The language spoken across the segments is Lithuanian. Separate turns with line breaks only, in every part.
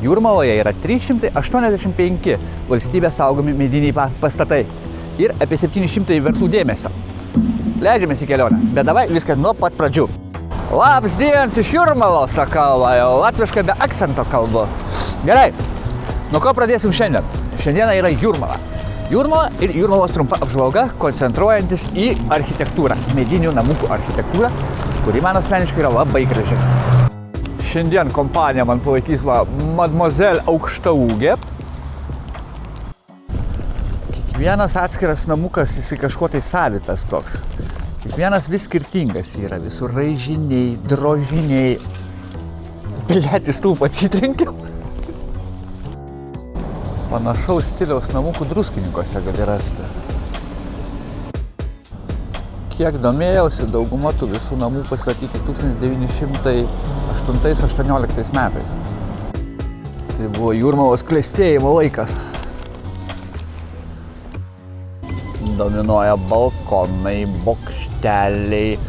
Jūrmaloje yra 385 valstybės saugomi mediniai pastatai ir apie 700 vertų dėmesio. Leidžiamės į kelionę, bet davai viską nuo pat pradžių. Labs dienas iš Jūrmalos, sakau, latviškai be akcento kalbu. Gerai, nuo ko pradėsim šiandien? Šiandieną yra Jūrmala. Jūrmala ir Jūrmalos trumpa apžvalga, koncentruojantis į architektūrą, medinių namukų architektūrą, kuri man asmeniškai yra labai graži. Šiandien kompanija man palaikys Mademoiselle Aukštaūgė. Kiekvienas atskiras namukas, jis kažkuo tai savitas toks. Kiekvienas vis skirtingas yra, visur raižiniai, drožiniai. Blet, į stulpą atsitrenkiau. Panašaus stiliaus namukų Druskininkuose gali rasti. Kiek domėjausi, dauguma tų visų namų pastatyti 1908-18 metais. Tai buvo Jūrmalos klestėjimo laikas. Dominuoja balkonai, bokšteliai,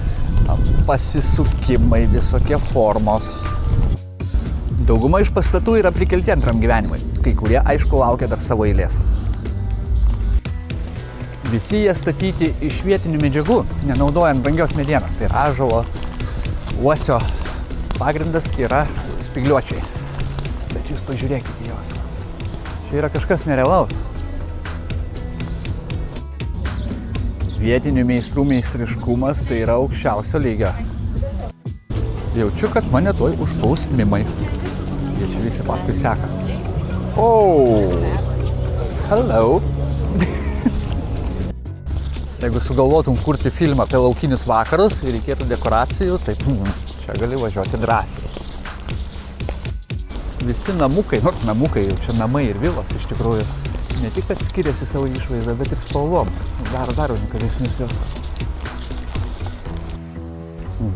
pasisukimai, visokie formos. Dauguma iš pastatų yra prikelti antram gyvenimui, kai kurie, aišku, laukia dar savo eilės. Visi jie statyti iš vietinių medžiagų, nenaudojant brangios medienos, tai yra ąžuolo, uosio. Pagrindas yra spygliuočiai. Bet jūs pažiūrėkite juos. Čia yra kažkas nerealaus. Vietinių meistrų meistriškumas tai yra aukščiausio lygio. Jaučiu, kad mane tuoj užpaus mimai. Jie čia visi paskui seka. Oh! Hello! Jeigu sugalvotum kurti filmą apie laukinius vakarus ir reikėtų dekoracijų, tai čia gali važiuoti drąsiai. Visi namukai, namukai, jau čia namai ir vilos iš tikrųjų, ne tik kad skiriasi savo išvaizdą, bet ir spalvom. Dar unikalesnis jos.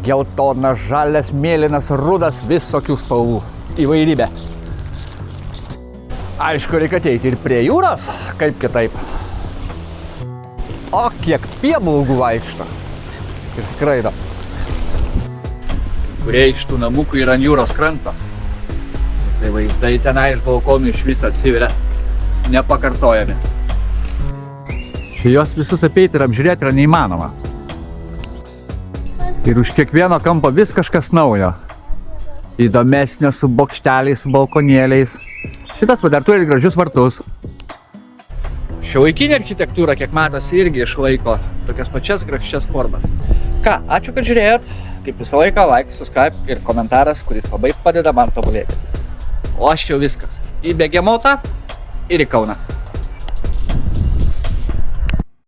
Geltonas, žalias, mėlynas, rudas, visokių spalvų. Įvairybė. Aišku, reikia ateiti ir prie jūros, kaip kitaip. O kiek piebalgų vaikšto ir skraido. Kurie iš tų namukų yra ant jūros kranto. Tai vaizdai tenai iš balkonų iš viso atsiveria nepakartojami. Juos visus apeiti ir apžiūrėti yra neįmanoma. Ir už kiekvieno kampo vis kažkas naujo. Įdomesnio su bokšteliais, su balkonėliais. Šitas dar turi gražius vartus. Šiuolaikinė architektūra, kiek matosi, irgi išlaiko tokias pačias grakščias formas. Ką, ačiū, kad žiūrėjot. Kaip visą laiką, like, subscribe ir komentaras, kuris labai padeda man tobulėti. O aš jau viskas. Į Begemotą ir į Kauną.